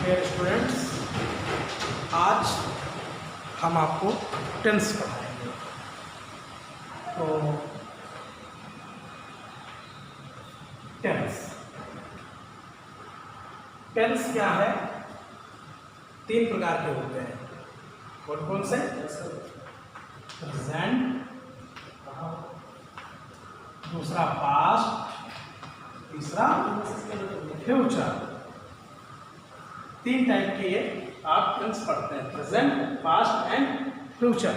Dear students, आज हम आपको टेंस पढ़ाएंगे। तो टेंस क्या है? 3 प्रकार के होते हैं। कौन कौन से? प्रेजेंट, दूसरा पास्ट, तीसरा फ्यूचर। 3 टाइप के ये आप टेंस पढ़ते हैं, present, past and future.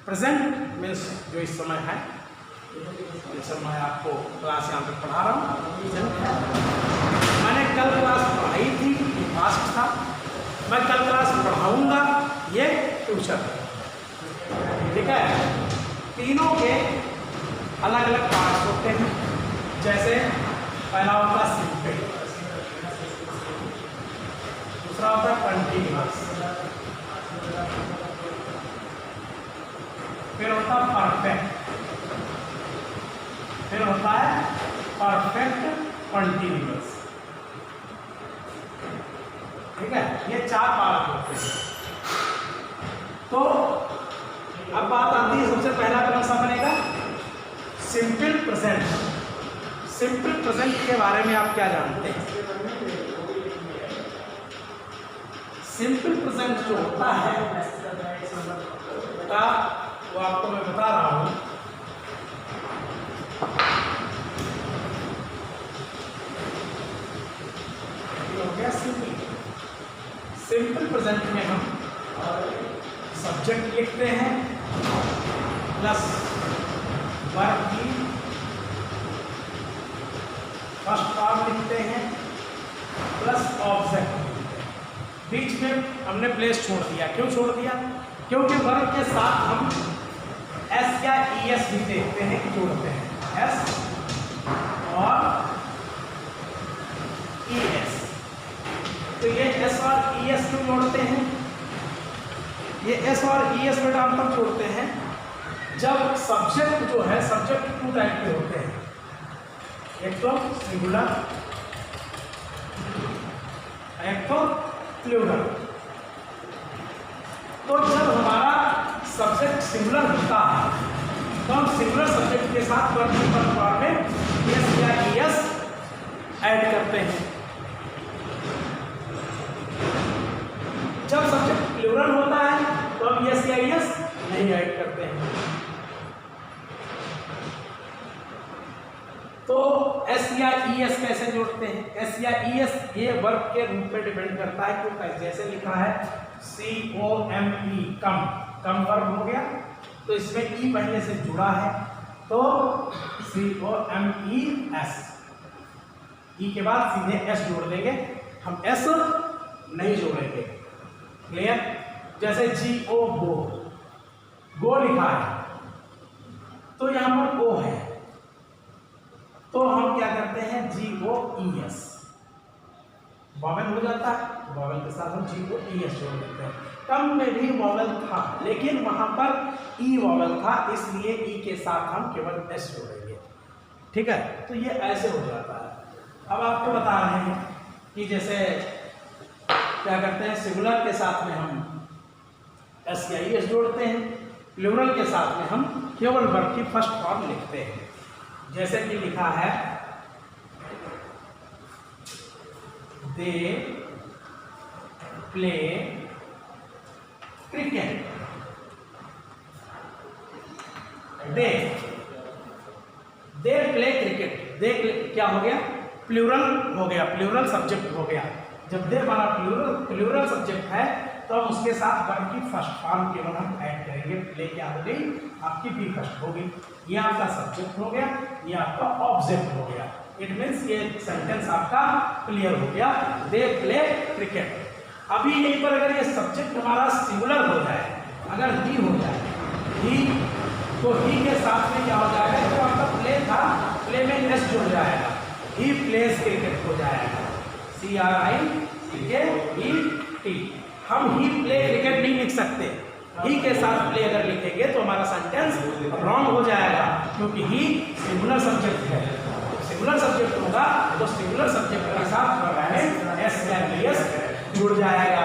Present means जो इस समय है, जैसे मैं आपको क्लास यहाँ पे पढ़ा रहा हूँ। मैंने कल क्लास पढ़ाई थी, पास्ट था। मैं कल क्लास पढ़ाऊँगा, ये फ्यूचर। ठीक है? तीनों के अलग अलग पार्ट्स होते हैं। जैसे पहला होता है सिंपल, दूसरा होता है कंटिन्यूअस, फिर होता है परफेक्ट, फिर होता है परफेक्ट कंटिन्यूअस। ठीक है? ये 4 पार्ट होते हैं। तो अब बात आती है, सबसे पहला कौन सा बनेगा? Simple present. सिंपल प्रेजेंट के बारे में आप क्या जानते हैं? सिंपल प्रेजेंट जो होता है का वो आपको मैं बता रहा हूं। हो गया सिंपल। सिंपल प्रेजेंट में हम सब्जेक्ट लिखते हैं प्लस वर्ब की फर्स्ट फॉर्म लिखते हैं प्लस ऑब्जेक्ट। बीच में हमने प्लेस छोड़ दिया। क्यों छोड़ दिया? क्योंकि वर्ब के साथ हम एस या ई एस भी देखते हैं कि जोड़ते हैं, एस और ई एस। तो ये एस और ई एस क्यों जोड़ते हैं? ये एस और ई एस बेटा हम तब जोड़ते हैं जब सब्जेक्ट जो है, सब्जेक्ट 2 टाइप के होते हैं। एक तो सिंगुलर, एक तो प्लूरल। तो जब हमारा सब्जेक्ट सिंगुलर होता है तो हम सिंगुलर सब्जेक्ट के साथ वर्ब की फॉर्म में एस या ई एस ऐड करते हैं। जब सब्जेक्ट प्लूरल होता है तो हम एस या ई एस नहीं ऐड करते हैं। तो एस या ई एस कैसे जोड़ते हैं? एस या ई एस ये वर्ब के रूप पे डिपेंड करता है। क्यों? जैसे लिखा है COME, कम, कम वर्ब हो गया, तो इसमें ई पहले से जुड़ा है, तो COMES। ई के बाद सीधे एस जोड़ देंगे, हम एस नहीं जोड़ेंगे। क्लियर? जैसे GO, गो लिखा है, तो यहाँ पर ओ है, तो हम क्या करते हैं? GOES, वॉवेल हो जाता है, वॉवेल के साथ हम GOES जोड़ देते हैं। कम में भी वॉवेल था, लेकिन वहां पर ई वॉवेल था, इसलिए ई के साथ हम केवल एस जोड़ेंगे। ठीक है? तो ये ऐसे हो जाता है। अब आपको बता रहे हैं कि जैसे क्या करते हैं, सिंगुलर के साथ में हम एस या ई एस जोड़ते हैं, प्लूरल के साथ में हम केवल वर्ब की फर्स्ट फॉर्म लिखते हैं। जैसे कि लिखा है they play cricket. They play cricket. They क्या हो गया? प्लूरल हो गया, प्लूरल सब्जेक्ट हो गया। जब दे हमारा प्लूरल सब्जेक्ट है तो हम उसके साथ वर्ब की फर्स्ट फॉर्म केवल हम ऐड करेंगे। प्ले क्या हो गई? आपकी बी फर्स्ट हो गई। ये आपका सब्जेक्ट हो गया, ये आपका ऑब्जेक्ट हो गया। इट मीन्स ये सेंटेंस आपका क्लियर हो गया। दे प्ले क्रिकेट। अभी यहीं पर अगर ये सब्जेक्ट हमारा सिंगुलर हो जाए, अगर ही हो जाए, ही, तो ही के साथ में क्या हो जाएगा? जो आपका प्ले था, प्ले में एस जुड़ जाएगा, ही प्लेस क्रिकेट हो जाएगा, CRICKET। हम ही प्ले क्रिकेट नहीं लिख सकते। ही के साथ प्ले अगर लिखेंगे तो हमारा सेंटेंस रॉन्ग हो जाएगा, क्योंकि ही सिंगुलर सब्जेक्ट है। सिंगुलर सब्जेक्ट होगा तो सिंगुलर सब्जेक्ट के साथ एस या ई एस जुड़ जाएगा।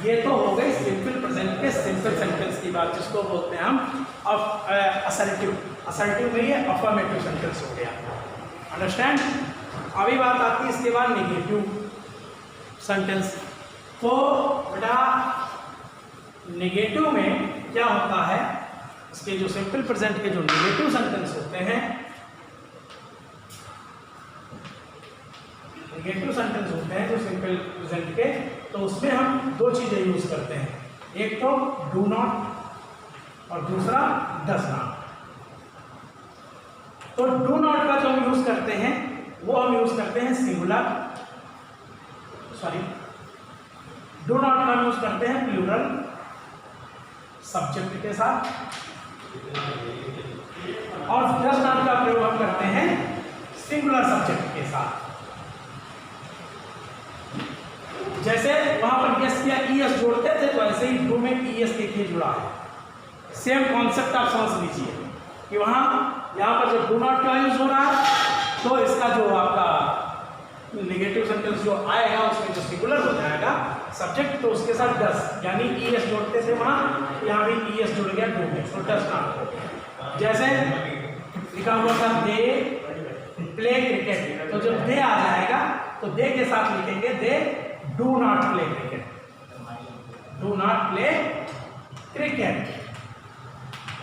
ये तो हो गई सिंपल प्रेजेंट के सिंपल सेंटेंस की बात, जिसको बोलते हैं हम असर्टिव। असर्टिव में ये अफर्मेटिव सेंटेंस हो गया। अंडरस्टैंड? अभी बात आती है इसके बाद नेगेटिव सेंटेंस। तो बेटा नेगेटिव में क्या होता है, इसके जो सिंपल प्रेजेंट के जो नेगेटिव सेंटेंस होते हैं, नेगेटिव सेंटेंस होते हैं जो सिंपल प्रेजेंट के, तो उसमें हम दो चीजें यूज करते हैं, एक तो डू नॉट और दूसरा डज नॉट। तो डू नॉट का जो हम यूज करते हैं वो हम यूज करते हैं सिंगुलर, सॉरी डू नॉट का यूज करते हैं प्लूरल सब्जेक्ट के साथ, और डज नॉट का प्रयोग हम करते हैं सिंगुलर सब्जेक्ट के साथ। जैसे वहां पर यस या ईएस जोड़ते थे, तो ऐसे ही डू में ईएस देखिए जुड़ा है। सेम कॉन्सेप्ट आप समझ लीजिए कि वहां यहाँ पर जो डू नॉट का यूज हो रहा है, तो इसका जो आपका नेगेटिव सेंटेंस जो आएगा उसमें जो सिंगुलर हो जाएगा सब्जेक्ट, तो उसके साथ डस यानी ईएस जोड़ते थे वहां, यहाँ भी ईएस जुड़ गया डू में, तो डस नॉट हो गया। जैसे लिखा हुआ था दे प्ले क्रिकेट, तो जब दे आ जाएगा तो दे के साथ लिखेंगे they do not play cricket, do not play cricket.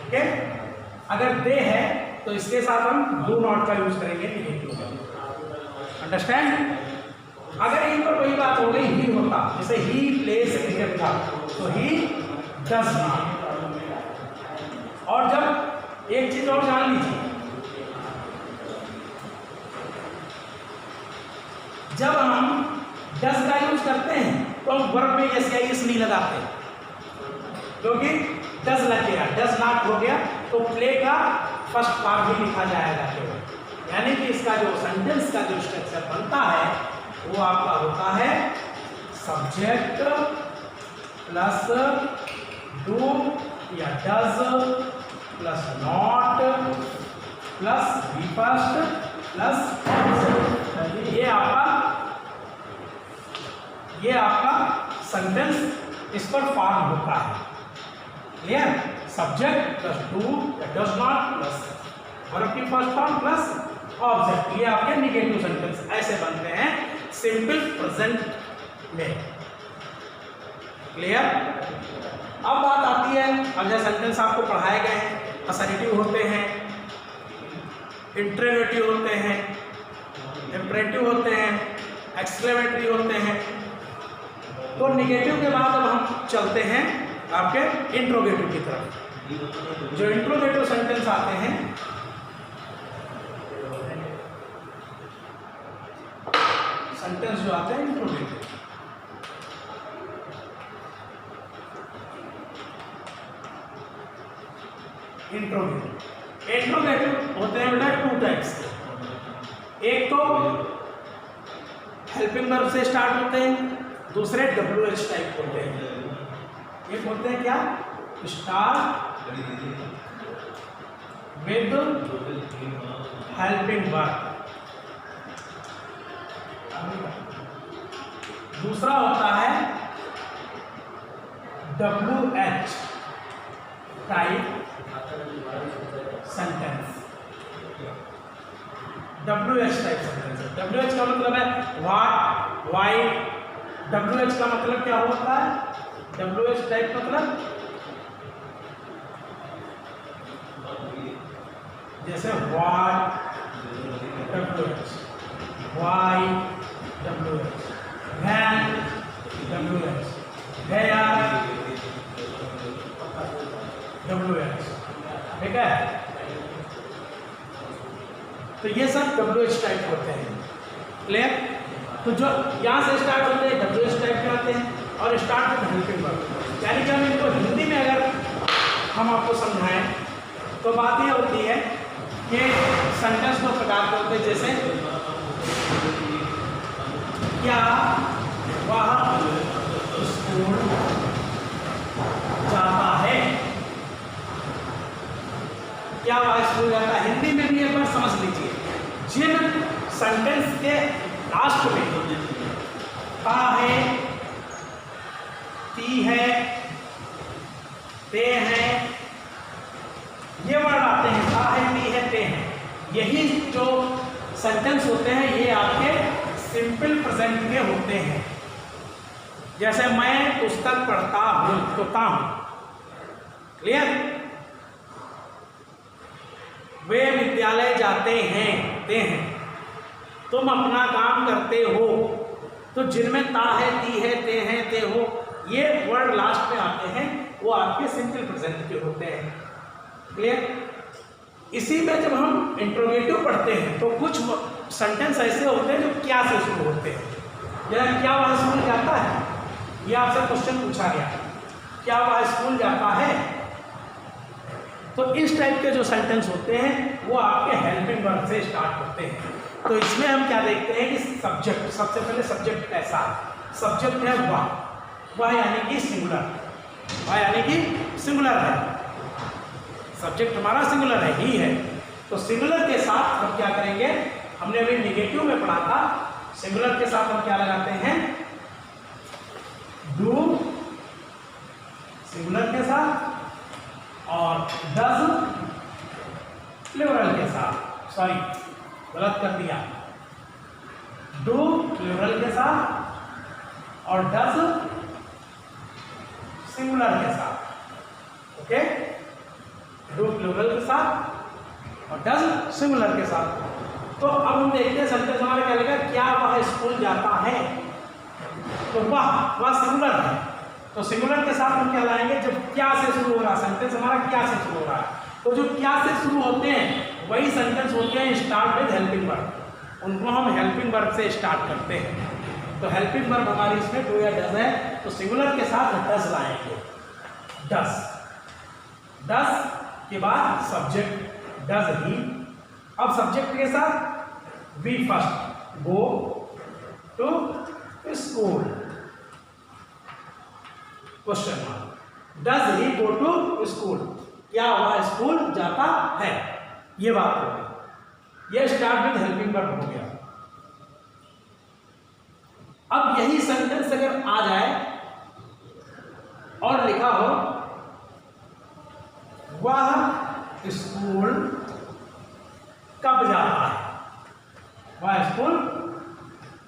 Okay, अगर दे है तो इसके साथ हम डू नॉट का यूज करेंगे नेगेटिव में। अंडरस्टैंड? अगर इन पर कोई बात हो गई ही होता, जैसे ही प्लेस क्रिकेट था, तो ही डज नॉट। और जब एक चीज और जान लीजिए, जब हम डज का यूज करते हैं तो हम वर्ब में यस या इस नहीं लगाते, क्योंकि डज लग गया, डज नॉट हो गया, तो प्ले का फर्स्ट पार्ट भी लिखा जाएगा केवल। यानी कि इसका जो सेंटेंस का जो स्ट्रक्चर बनता है वो आपका होता है सब्जेक्ट प्लस डू या does plus not plus be first plus ये आपका सेंटेंस इस पर फॉर्म होता है। क्लियर? सब्जेक्ट प्लस डू या डज नॉट प्लस वर्ब की फर्स्ट फॉर्म प्लस ऑब्जेक्ट, ये आपके नेगेटिव सेंटेंस ऐसे बनते हैं सिंपल प्रेजेंट में। क्लियर? अब बात आती है, अब जो सेंटेंस आपको पढ़ाए गए हैं, असर्टिव होते हैं, इंटरोगेटिव होते हैं, इंपरेटिव होते हैं, एक्सक्लेमेटरी होते हैं। तो नेगेटिव के बाद अब हम चलते हैं आपके इंट्रोगेटिव की तरफ। जो इंट्रोगेटिव सेंटेंस आते हैं, सेंटेंस जो आते हैं इंट्रोगेटिव, इंट्रोगेटिव होते हैं बेटा टू टाइप्स के। एक तो हेल्पिंग वर्ब से स्टार्ट होते हैं, दूसरे WH टाइप होते हैं। ये बोलते हैं क्या? Start with helping verb. दूसरा होता है WH type sentence. WH type sentence. WH का मतलब है व्हाट, व्हाई। WH का मतलब क्या होता है? WH टाइप मतलब जैसे what WH, why WH, when WH, where WH। ठीक है? तो ये सब WH टाइप होते हैं। क्लियर? तो जो यहाँ से स्टार्ट होते हैं WH टाइप के आते हैं और स्टार्ट विद हेल्पिंग वर्ब। यानी कि हम इनको हिंदी में अगर हम आपको समझाएं तो बात ये होती है कि सेंटेंस दो प्रकार के होते हैं, जैसे क्या वह स्कूल जाता है। क्या वह स्कूल जाता है, हिंदी में भी एक बार समझ लीजिए। जिन सेंटेंस के लास्ट में का है, ती है, ते हैं, ये वर्ड आते हैं, ता है, ती है, ते हैं। यही जो सेंटेंस होते हैं ये आपके सिंपल प्रेजेंट के होते हैं। जैसे मैं पुस्तक पढ़ता हूं, तो ता हूं। क्लियर? वे विद्यालय जाते हैं, ते हैं। तुम अपना काम करते हो, तो जिनमें ता है, ती है, ते हैं, ते हो, ये वर्ड लास्ट में आते हैं, वो आपके सिंपल प्रेजेंट के होते हैं। क्लियर? इसी में जब हम इंट्रोगेटिव पढ़ते हैं तो कुछ सेंटेंस ऐसे होते हैं जो क्या से शुरू होते हैं। जरा क्या वह स्कूल जाता है, ये आपसे क्वेश्चन पूछा गया, क्या वह स्कूल जाता है? तो इस टाइप के जो सेंटेंस होते हैं वो आपके हेल्पिंग वर्ब से स्टार्ट होते हैं। तो इसमें हम क्या देखते हैं कि सब्जेक्ट, सबसे पहले सब्जेक्ट कैसा है? सब्जेक्ट है वह यानी कि सिंगुलर, वह यानी कि सिंगुलर है। सब्जेक्ट हमारा सिंगुलर है, ही है। तो सिंगुलर के साथ हम क्या करेंगे, हमने अभी निगेटिव में पढ़ा था, सिंगुलर के साथ हम क्या लगाते हैं? डू सिंगुलर के साथ और डज प्लूरल के साथ। सॉरी, गलत कर दिया। डू प्लूरल के साथ और डज सिंगुलर के साथ। ओके, डू प्लूरल के साथ और डज सिंगुलर के साथ। तो अब हम देखते हैं सेंटेंस हमारा क्या लिखा, क्या वह स्कूल जाता है? तो वह सिंगुलर है, तो सिंगुलर के साथ हम क्या लाएंगे? जब क्या से शुरू हो रहा सेंटेंस हमारा, क्या से शुरू हो रहा है, तो जो क्या से शुरू होते हैं वही सेंटेंस होते हैं स्टार्ट विद हेल्पिंग वर्ब, उनको हम हेल्पिंग वर्ब से स्टार्ट करते हैं। तो हेल्पिंग वर्ब हमारी इसमें डू या डज है, तो सिंगुलर के साथ डज लाएंगे, डज। डज के बाद सब्जेक्ट डज ही। अब सब्जेक्ट के साथ we first go to school, question mark. Does he go to school, क्या वह स्कूल जाता है? ये बात हो गई, ये स्टार्ट विद हेल्पिंग वर्ब हो गया। अब यही सेंटेंस अगर आ जाए और लिखा हो वह स्कूल कब जाता है, वह स्कूल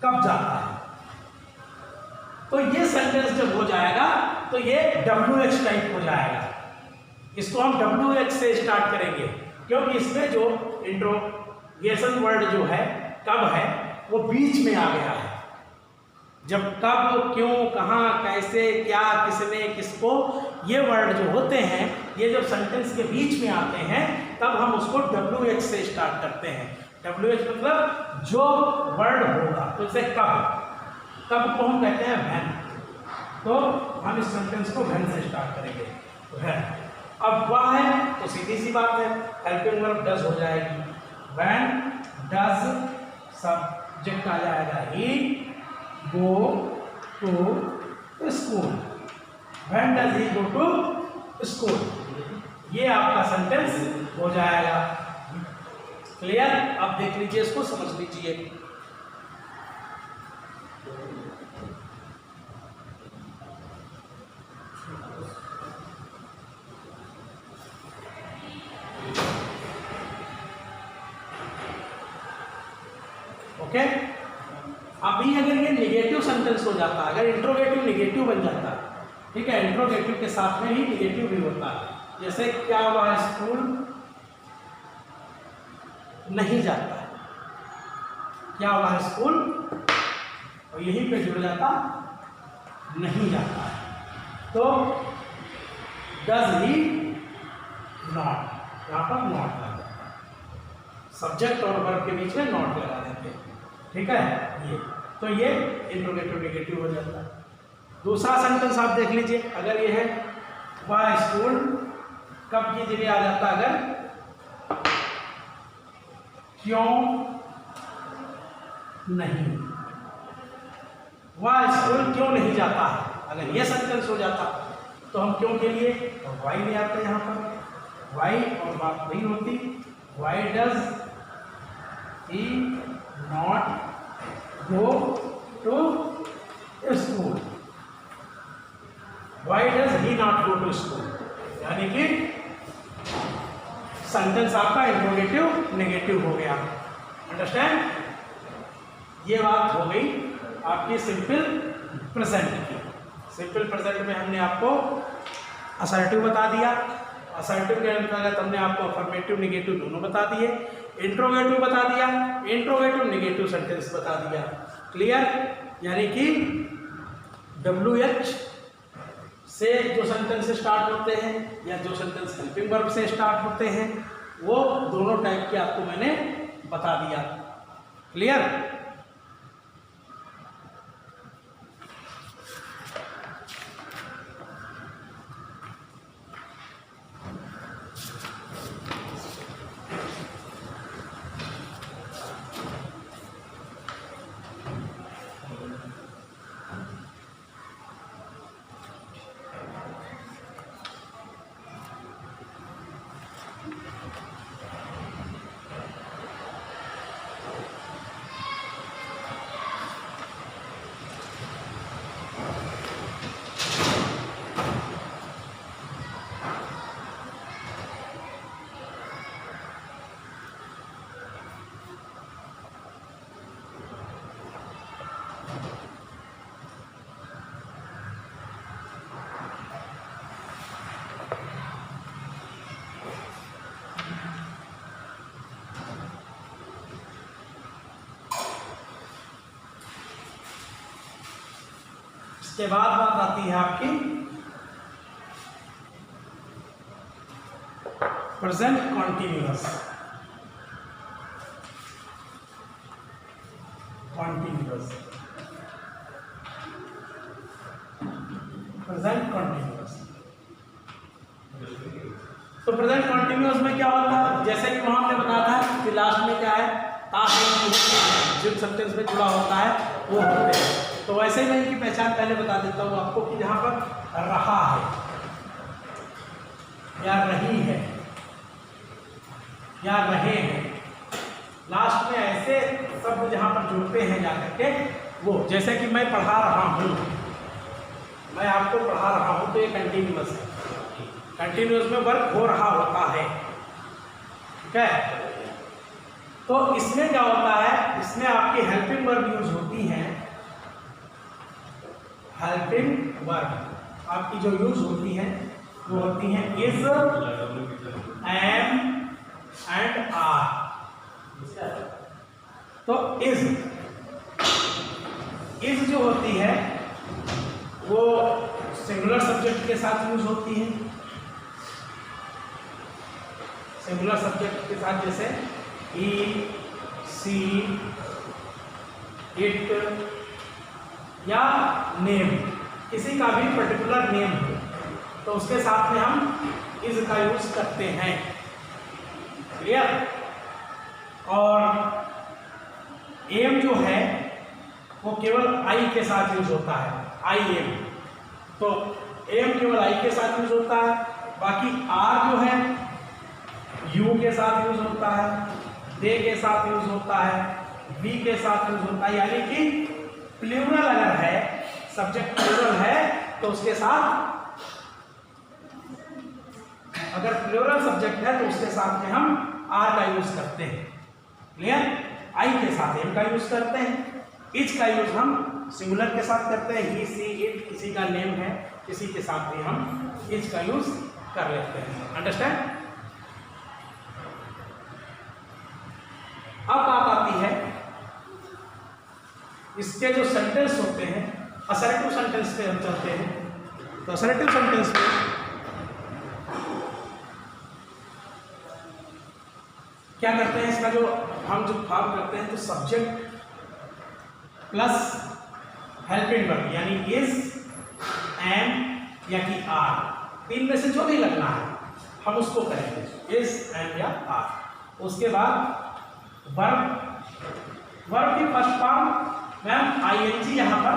कब जाता है, तो ये सेंटेंस जब हो जाएगा तो ये WH टाइप हो जाएगा। इसको हम WH से स्टार्ट करेंगे, क्योंकि इसमें जो इंट्रोगेशन वर्ड जो है कब है वो बीच में आ गया है। जब कब, क्यों, कहाँ, कैसे, क्या, किसने, किसको, ये वर्ड जो होते हैं ये जब सेंटेंस के बीच में आते हैं तब हम उसको WH से स्टार्ट करते हैं। WH मतलब जो वर्ड होगा, तो जैसे कब, कब को हम कहते हैं व्हेन, तो हम इस सेंटेंस को व्हेन से स्टार्ट करेंगे, व्हेन। अब वह है तो सीधी सी बात है, हेल्पिंग वर्ब डज हो जाएगी, व्हेन डज सब्जेक्ट आ जाएगा ही, go to school, when does he go to school, ये आपका सेंटेंस हो जाएगा। क्लियर? अब देख लीजिए, इसको समझ लीजिए। ओके, अभी अगर ये निगेटिव सेंटेंस हो जाता, अगर इंट्रोगेटिव निगेटिव बन जाता, ठीक है, इंट्रोगेटिव के साथ में ही निगेटिव भी होता है। जैसे क्या वह स्कूल नहीं जाता है, क्या वह स्कूल, और यहीं पे जुड़ जाता नहीं जाता है, तो डज ही नॉट, यहाँ पर नॉट लगा जाता है, सब्जेक्ट और वर्ब के बीच में नॉट लगा देते हैं। ठीक है, ये तो ये इंट्रोगेटिव निगेटिव हो जाता है। दूसरा सेंटेंस आप देख लीजिए, अगर ये है वह स्कूल कब की जगह आ जाता, अगर क्यों नहीं, वह स्कूल क्यों नहीं जाता है, अगर ये सेंटेंस हो जाता तो हम क्यों के लिए वाई ले आते हैं यहाँ पर, वाई और बात वही होती, why does he not go to school, why does he not go to school, यानी कि सेंटेंस आपका इंट्रोगेटिव नेगेटिव हो गया। अंडरस्टैंड? ये बात हो गई आपकी सिंपल प्रेजेंट की। सिंपल प्रेजेंट में हमने आपको असर्टिव बता दिया, असर्टिव के अंतर्गत हमने आपको अफर्मेटिव नेगेटिव दोनों बता दिए, इंट्रोगेटिव बता दिया, इंट्रोगेटिव नेगेटिव सेंटेंस बता दिया। क्लियर? यानी कि WH से जो सेंटेंस स्टार्ट होते हैं या जो सेंटेंस हेल्पिंग वर्ब से स्टार्ट होते हैं वो दोनों टाइप के आपको मैंने बता दिया। क्लियर? इसके बाद बात आती है आपकी प्रेजेंट कॉन्टिन्यूअस। प्रेजेंट कॉन्टिन्यूअस तो प्रेजेंट कॉन्टिन्यूअस में क्या होता है, जैसे कि वहां हमने बताया था कि लास्ट में क्या है, ता जिन सेंटेंस में जुड़ा होता है वो होते हैं। तो वैसे मैं इनकी पहचान पहले बता देता हूँ आपको कि जहाँ पर रहा है या रही है या रहे हैं, लास्ट में ऐसे शब्द जहाँ पर जुड़ते हैं जाकर के वो, जैसे कि मैं पढ़ा रहा हूँ, मैं आपको पढ़ा रहा हूँ, तो ये कंटिन्यूअस है। कंटिन्यूअस में वर्क हो रहा होता है। ठीक है? तो इसमें क्या होता है, इसमें आपकी हेल्पिंग वर्ब यूज होती है। हेल्पिंग वर्ब आपकी जो यूज होती है वो होती है इज, एम एंड आर। तो इज जो होती है वो सिंगुलर सब्जेक्ट के साथ यूज होती है। सिंगुलर सब्जेक्ट के साथ जैसे ही, सी, इट या नेम, किसी का भी पर्टिकुलर नेम हो तो उसके साथ में हम इज का यूज करते हैं। क्लियर? और एम जो है वो केवल आई के साथ यूज होता है, आई एम। तो एम केवल आई के साथ यूज होता है, बाकी आर जो है यू के साथ यूज होता है, दे के साथ यूज होता है, वी के साथ यूज होता है। यानी कि प्लूरल अगर है, सब्जेक्ट प्लूरल है तो उसके साथ, अगर प्लूरल सब्जेक्ट है तो उसके साथ में हम आर का यूज करते हैं। क्लियर? आई के साथ एम का यूज करते हैं। इच का यूज हम सिंगुलर के साथ करते हैं, ही, सी, इट, किसी का नेम है, किसी के साथ भी हम इच का यूज कर लेते हैं। अंडरस्टैंड? अब बात आती है इसके जो सेंटेंस होते हैं, असर्टिव सेंटेंस पे हम चलते हैं। तो असर्टिव सेंटेंस में क्या करते हैं, इसका जो हम जो फॉर्म करते हैं तो सब्जेक्ट प्लस हेल्पिंग वर्ब यानी इज, एम या कि आर, तीन में से जो भी लगना है हम उसको करेंगे, इज, एम या आर। उसके बाद वर्ब की फर्स्ट फॉर्म में हम आईएनजी यहाँ पर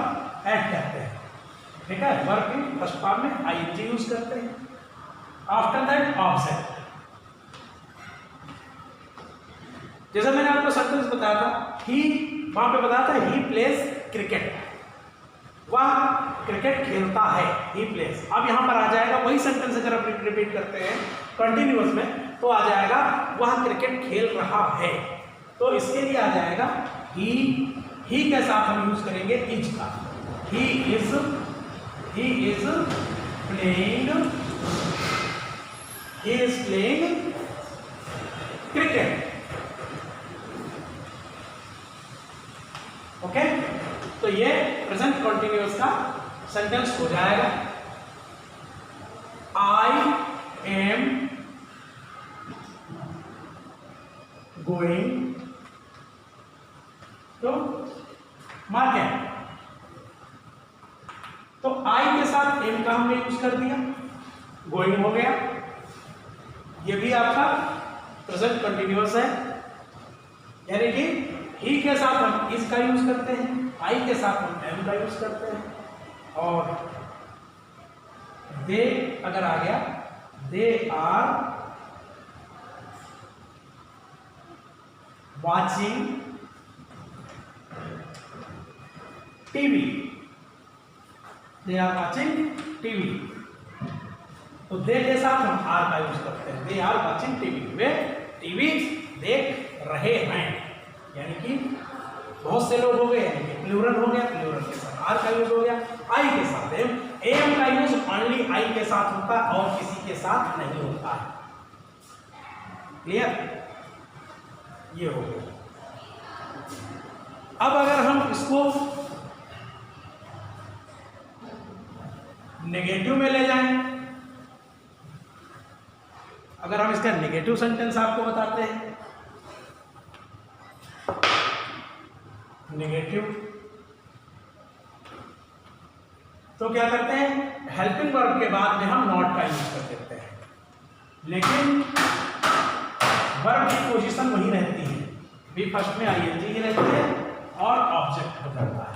ऐड करते हैं। ठीक है? वर्ब की फर्स्ट फॉर्म में आईएनजी यूज करते हैं। आफ्टर दैट ऑब्जेक्ट, जैसे मैंने आपको सेंटेंस बताया था, ही, वहां पे बताया था ही प्लेज क्रिकेट, वह क्रिकेट खेलता है, ही प्लेज। अब यहाँ पर आ जाएगा वही सेंटेंस, अगर आप रिपीट करते हैं कंटिन्यूअस में तो आ जाएगा वह क्रिकेट खेल रहा है। तो इसके लिए आ जाएगा ही के साथ हम यूज करेंगे इज का। He is playing cricket. Okay, तो ये प्रेजेंट कंटिन्यूअस का सेंटेंस हो जाएगा। I am going to market. तो आई के साथ एम का हमने यूज कर दिया, गोइंग हो गया। ये भी आपका प्रेजेंट कंटिन्यूअस है, यानी कि ही के साथ हम इस का यूज करते हैं, आई के साथ हम एम का यूज करते हैं, और दे अगर आ गया, they are watching TV, they are watching TV. तो दे के साथ हम आर का यूज करते हैं, दे आर वाचिंग टीवी, वे टीवी देख रहे हैं। यानी कि बहुत से लोग हो गए, यानी कि प्लूरल हो गया, प्लूरल के साथ आर का यूज हो गया, आई के साथ एम का यूज ओनली आई के साथ होता है और किसी के साथ नहीं होता है। क्लियर? ये हो गया। अब अगर हम इसको नेगेटिव में ले जाएं, अगर हम इसका नेगेटिव सेंटेंस आपको बताते हैं, नेगेटिव, तो क्या करते हैं, हेल्पिंग वर्ब के बाद में हम नॉट का यूज कर देते हैं, लेकिन वर्ब की पोजीशन वही रहती है, भी फर्स्ट में आईएनजी ही रहती है और ऑब्जेक्ट हो जाता है।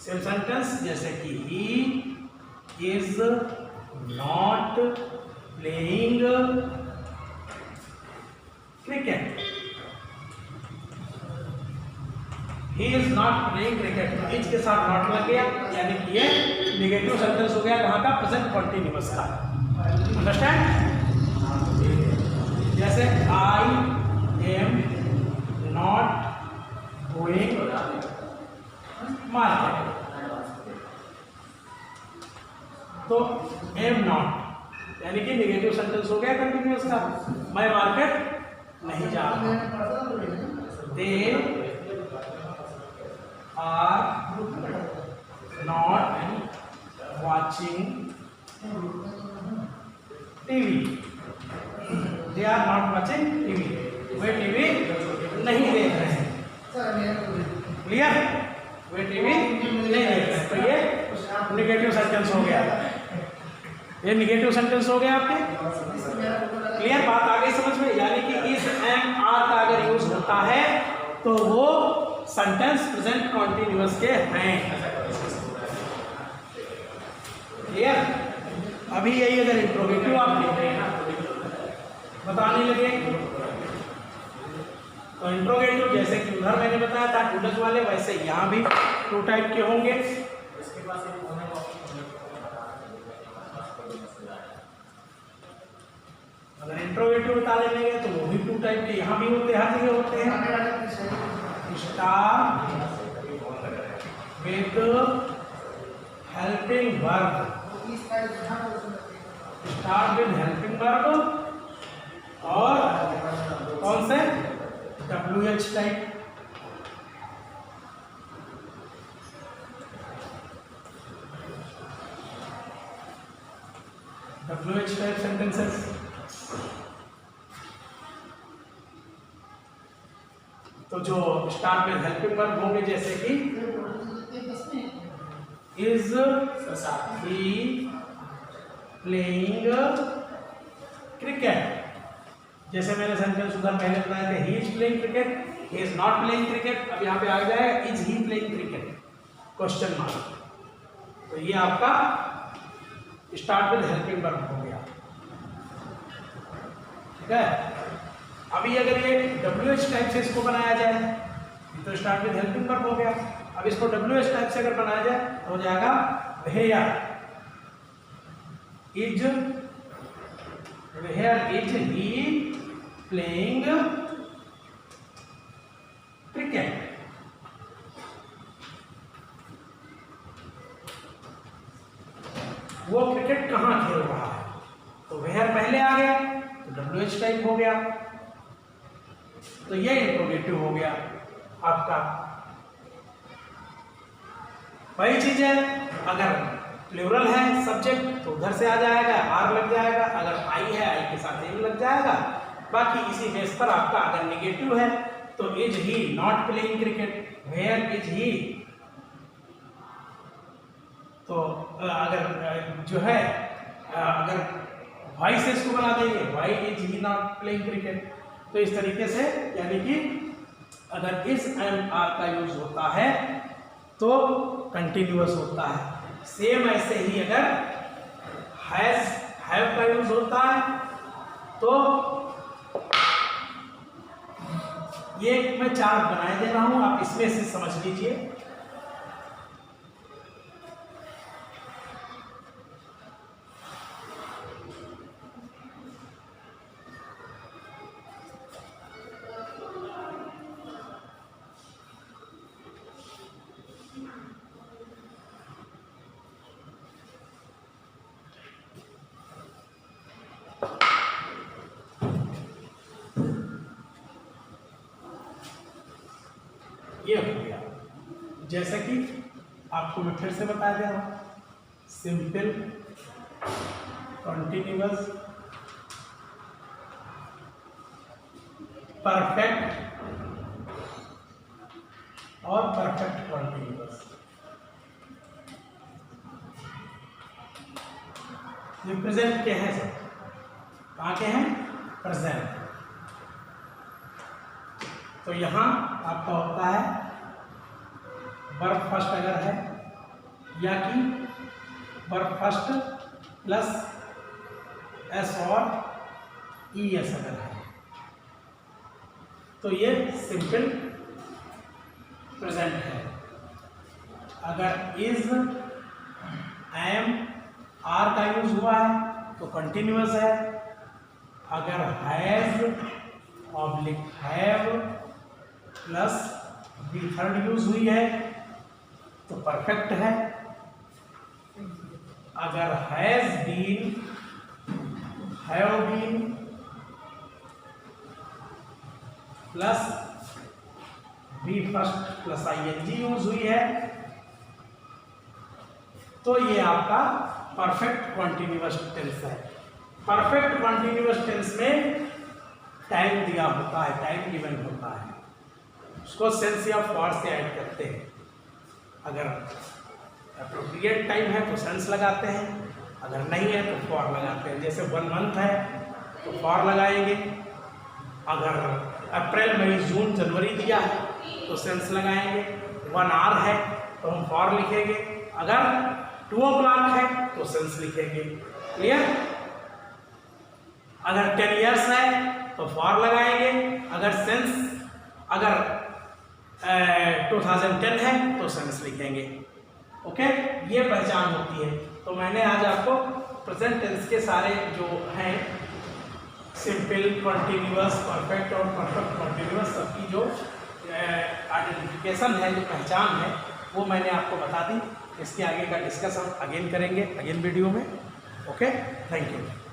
सेम सेंटेंस जैसे कि he is not playing cricket, he is not playing cricket, is के साथ नॉट लग गया, यानी कि ये नेगेटिव सेंटेंस हो गया कहाँ का, प्रेजेंट कंटिन्यूअस का। अंडरस्टैंड? जैसे I am not going market, तो एम नॉट यानी कि नेगेटिव सेंटेंस हो गया कंटिन्यूअस का, मैं मार्केट नहीं जा रहा। They are not watching TV, they are not watching TV, वे टीवी नहीं देख रहे हैं। क्लियर? वे टीवी नहीं देख रहे हैं। तो ये नेगेटिव सेंटेंस हो गया, ये नेगेटिव सेंटेंस हो गया आपके। क्लियर? बात आ गई समझ में? यानी कि इस एम आर का अगर यूज होता है तो वो सेंटेंस प्रेजेंट कॉन्टिन्यूअस के हैं। क्लियर? अभी यही अगर इंट्रोगेटिव आप लिख रहे हैं ना, बताने लगे तो इंट्रोगेटिव जैसे कि उधर मैंने बताया था टूडस वाले, वैसे यहाँ भी टू टाइप के होंगे। अगर इंट्रोगेटिव बता लेंगे तो वो भी टू टाइप के यहाँ भी होते हैं, हर जगह होते हैं। Start with helping verb, start with helping verb, और कौन से WH type, WH type sentences. तो जो स्टार्ट में हेल्पिंग वर्ब होंगे जैसे कि इज ही प्लेइंग क्रिकेट, जैसे मैंने सेंटेंस उधर पहले बताया था, ही is playing cricket, he is not playing cricket. अब यहाँ पे आ जाएगा is he playing cricket, question mark. तो ये आपका स्टार्ट विद हेल्पिंग वर्ब हो गया। ठीक है? अभी अगर ये WH टाइप से इसको बनाया जाए तो स्टार्ट विद हेल्पिंग वर्ब हो गया। अब इसको WH टाइप से अगर बनाया जाए तो हो जाएगा where is he playing cricket. वो क्रिकेट कहाँ खेल रहा है, तो वेयर पहले आ गया तो WH टाइप हो गया, तो ये इंट्रोगेटिव हो गया आपका। वही चीज है, अगर प्लूरल है सब्जेक्ट तो उधर से आ जाएगा, आर लग जाएगा, अगर आई है आई के साथ एम लग जाएगा। बाकी इसी बेस पर आपका अगर नेगेटिव है तो is he not playing cricket, where is he, तो अगर जो है अगर वाई से इसको बना देंगे why is he not playing cricket. तो इस तरीके से यानी कि अगर इस एम आर का यूज होता है तो कंटिन्यूअस होता है। सेम ऐसे ही अगर हैज हैव का यूज होता है तो ये मैं चार्ट बनाए दे रहा हूं, आप इसमें से समझ लीजिए। ये हो गया, जैसे कि आपको मैं फिर से बता दे रहा हूं, सिंपल कॉन्टिन्यूअस परफेक्ट और परफेक्ट कॉन्टिन्यूअस। ये प्रेजेंट के हैं सर, कहाँ के हैं, प्रेजेंट। तो यहां आपका होता है वर्ब फर्स्ट अगर है, या कि वर्ब फर्स्ट प्लस एस और ई एस अगर है, तो ये सिंपल प्रेजेंट है। अगर इज एम आर का यूज हुआ है तो कंटिन्यूअस है। अगर has oblique have plus be third use हुई है तो परफेक्ट है। अगर has been have been plus be first plus ING use हुई है तो ये आपका परफेक्ट कॉन्टिन्यूअस टेंस है। परफेक्ट कॉन्टिन्यूअस टेंस में टाइम दिया होता है, टाइम गिवन होता है, उसको सेंस या फॉर से ऐड करते हैं। अगर अप्रोप्रिएट टाइम है तो सेंस लगाते हैं, अगर नहीं है तो फॉर लगाते हैं। जैसे 1 मंथ है तो फॉर लगाएंगे, अगर अप्रैल मई जून जनवरी दिया है तो सेंस लगाएंगे। 1 आवर है तो हम फॉर लिखेंगे, अगर 2 o'clock है तो सेंस लिखेंगे। क्लियर? अगर 10 years है तो फॉर लगाएंगे, अगर सेंस अगर 2010 है तो सेंस लिखेंगे। ओके, ये पहचान होती है। तो मैंने आज आपको प्रेजेंट टेंस के सारे जो हैं सिंपल, कॉन्टिन्यूअस, परफेक्ट और परफेक्ट कॉन्टिन्यूअस सबकी जो आइडेंटिफिकेशन है, जो पहचान है, वो मैंने आपको बता दी। इसके आगे का डिस्कस हम अगेन करेंगे अगेन वीडियो में। Okay, thank you.